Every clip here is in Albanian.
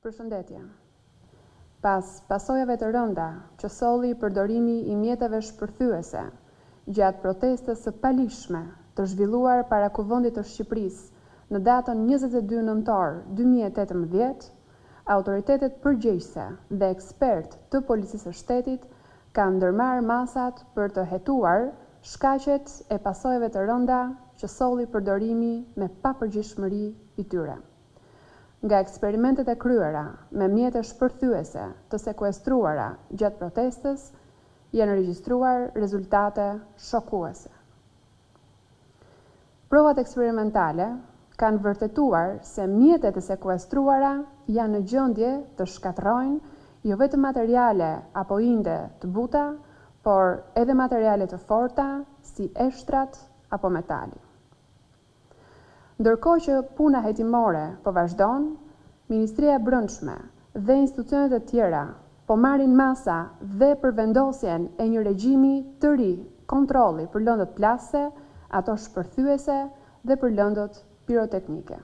Përshëndetje. Pas pasojave të rënda që solli përdorimi i mjeteve shpërthyese gjatë protestës së palishme të zhvilluar para Kuvendit të Shqipërisë në datën 22 nëntor 2018, autoritetet përgjegjëse dhe ekspert të Policisë së Shtetit kanë ndërmarrë masat për të hetuar shkaqet e pasojave të rënda që solli përdorimi me papërgjegjshmëri i tyre. Nga eksperimentet e kryera me mjete shpërthyese të sekuestruara gjatë protestës, janë regjistruar rezultate shokuese. Provat eksperimentale kanë vërtetuar se mjetet e sekuestruara janë në gjendje të shkatërrojnë jo vetëm materiale apo inde të buta, por edhe materiale të forta si eshtrat apo metali. Ndërkohë që puna hetimore po vazhdon, Ministria e Brendshme dhe institucionet e tjera po marrin masa dhe për vendosjen e një regjimi të ri kontrolli për lëndët plase, ato shpërthyese dhe për lëndët piroteknike.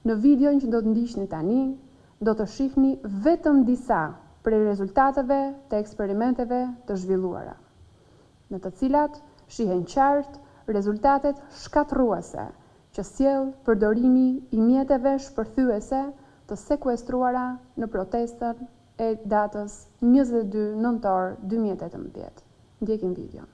Në videon që do të ndiqni tani, do të shihni vetëm disa prej rezultateve të eksperimenteve të zhvilluara, në të cilat shihen qartë rezultatet shkatërruese që sjell përdorimi i mjeteve shpërthyese të sekuestruara në protestën e datës 22 nëntor 2018. Ndjekim videon.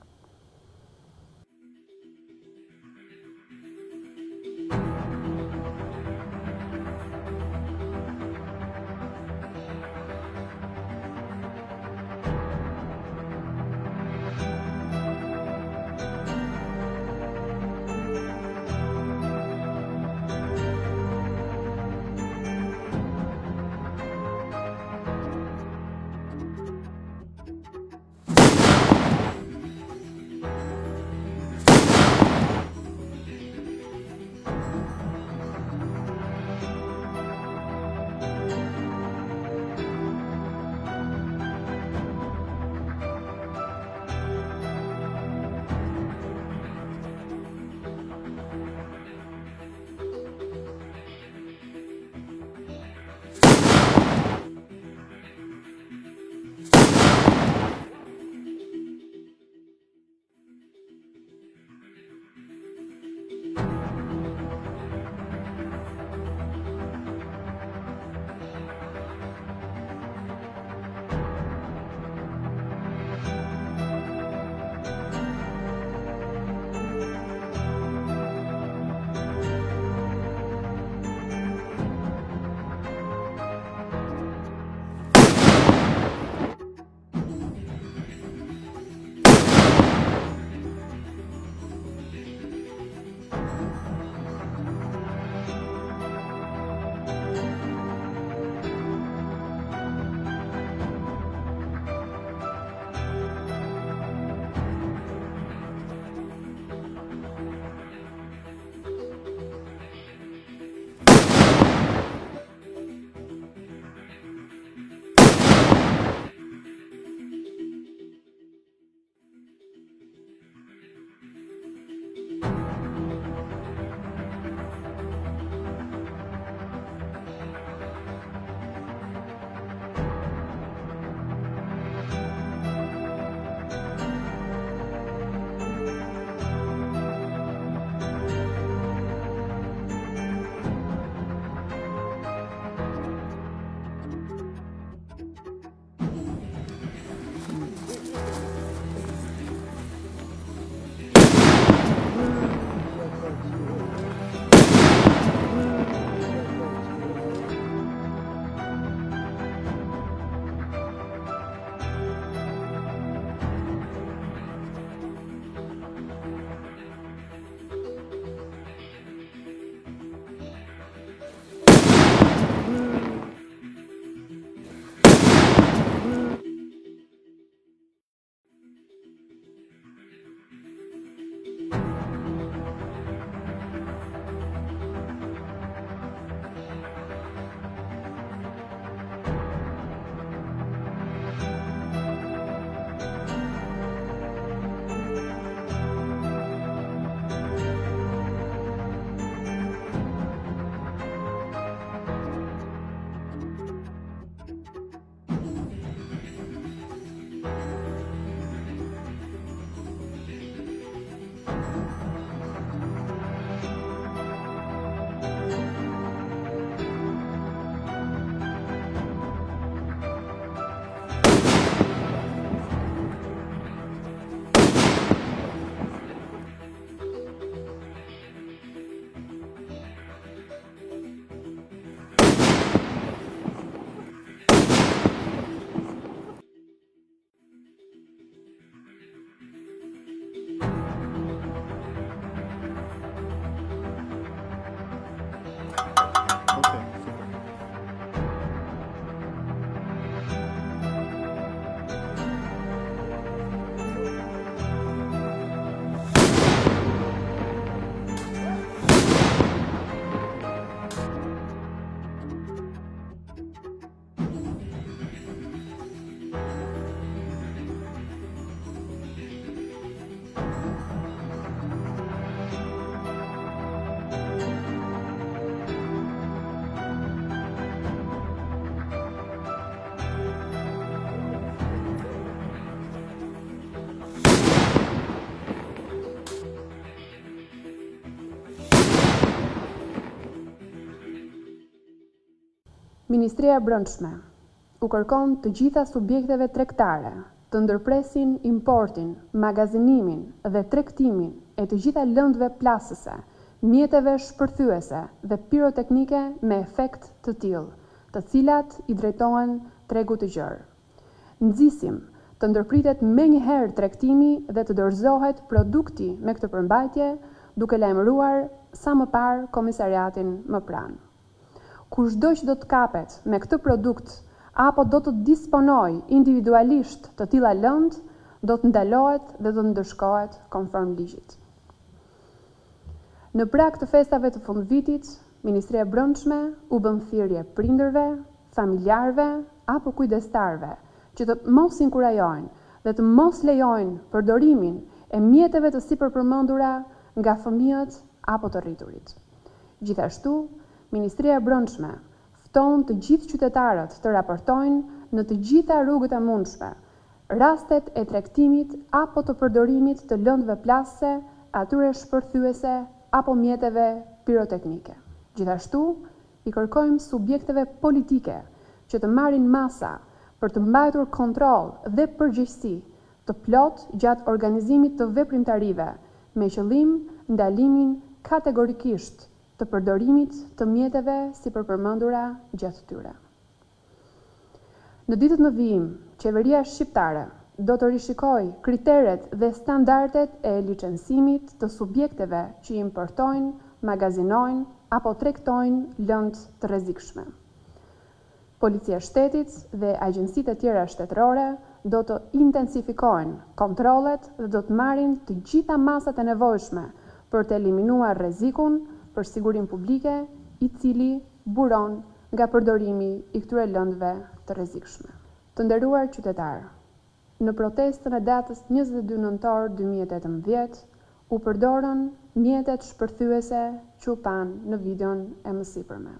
Ministria e Brendshme u kërkon të gjitha subjekteve tregtare të ndërpresin importin, magazinimin dhe tregtimin e të gjitha lëndëve plasëse, mjeteve shpërthyese dhe piroteknike me efekt të tillë, të cilat i drejtohen tregut të gjerë. Nxisim të ndërpritet menjëherë tregtimi dhe të dorëzohet produkti me këtë përmbajtje, duke lajmëruar sa më parë komisariatin më pranë. Kushdo që do të kapet me këtë produkt apo do të disponoj individualisht të tilla lëndë, do të ndalohet dhe do të ndëshkohet konform ligjit. Në prag të festave të fundvitit, Ministria e Brendshme u bën thirrje prindërve, familjarëve apo kujdestarëve që të mos inkurajojnë dhe të mos lejojnë përdorimin e mjeteve të sipërpërmendura nga fëmijët apo të rriturit. Gjithashtu, Ministria e Brendshme fton të gjithë qytetarët të raportojnë në të gjitha rrugët e mundshme rastet e tregtimit apo të përdorimit të lëndëve plasëse, atyre shpërthyese apo mjeteve piroteknike. Gjithashtu, i kërkojmë subjekteve politike që të marrin masa për të mbajtur kontroll dhe përgjegjësi të plot gjatë organizimit të veprimtarive me qëllim ndalimin kategorikisht të përdorimit të mjeteve sipërpërmendura gjatë tyre. Në ditët në vijim, qeveria shqiptare do të rishikojë kriteret dhe standardet e licencimit të subjekteve që importojnë, magazinojnë apo tregtojnë lëndë të rrezikshme. Policia e Shtetit dhe agjencitë e tjera shtetërore do të intensifikojnë kontrollet dhe do të marrin të gjitha masat e nevojshme për të eliminuar rrezikun për sigurinë publike, i cili buron nga përdorimi i këtyre lëndëve të rrezikshme. Të nderuar qytetarë, në protestën e datës 22 nëntor 2018 u përdorën mjetet shpërthyese që u panë në videon e mësipërme.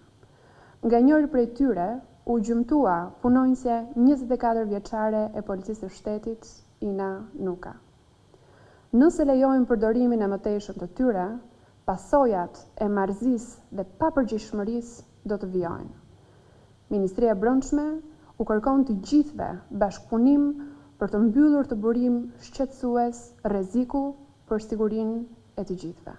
Nga njëri prej tyre u gjymtua punonjëse 24 vjeçare e Policisë së Shtetit, Ina Nuka. Nëse lejojmë përdorimin e mëtejshëm të tyre, pasojat e marrëzisë dhe papërgjegjshmërisë do të vijojnë. Ministria e Brendshme u kërkon të gjithëve bashkëpunim për të mbyllur të burim shqetësues rreziku për sigurinë e të gjithëve.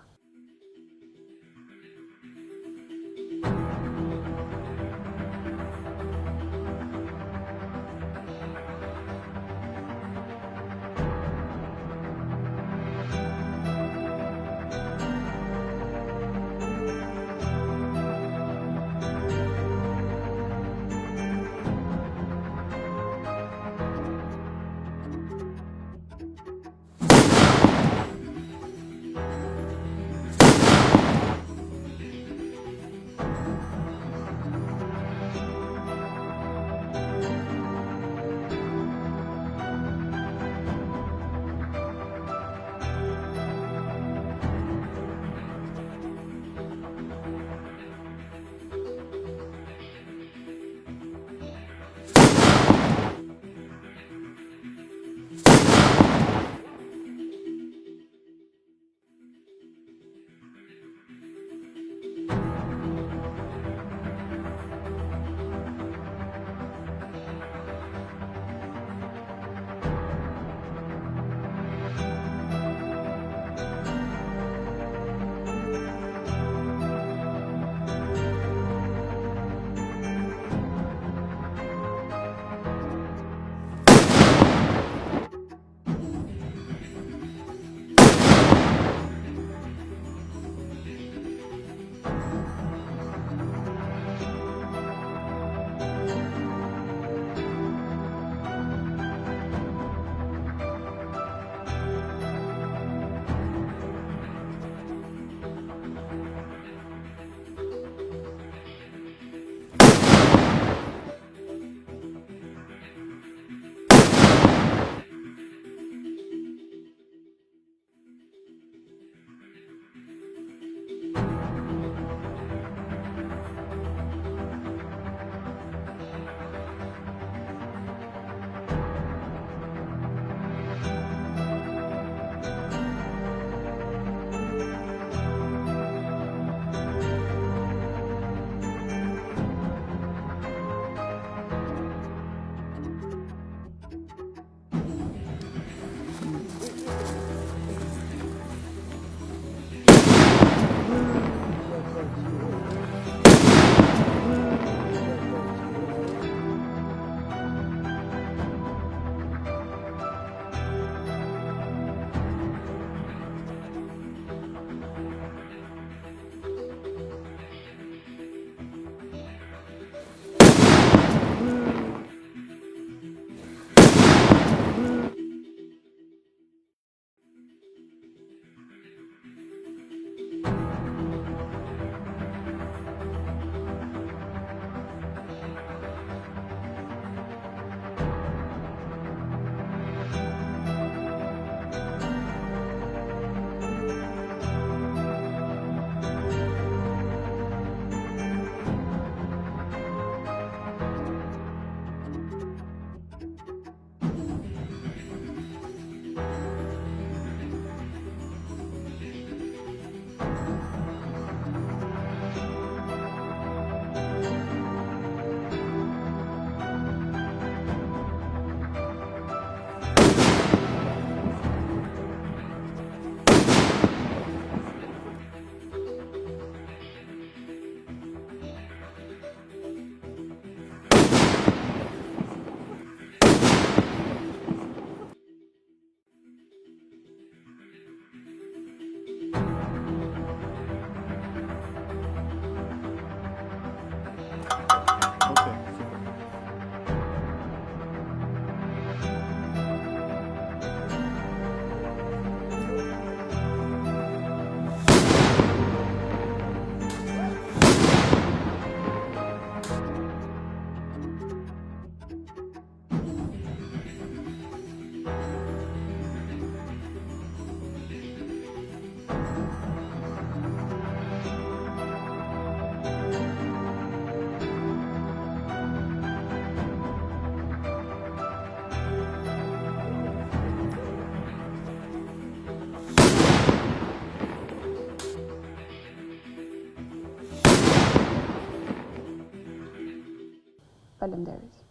Faleminderit.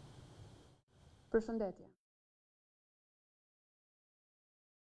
Përshëndetje.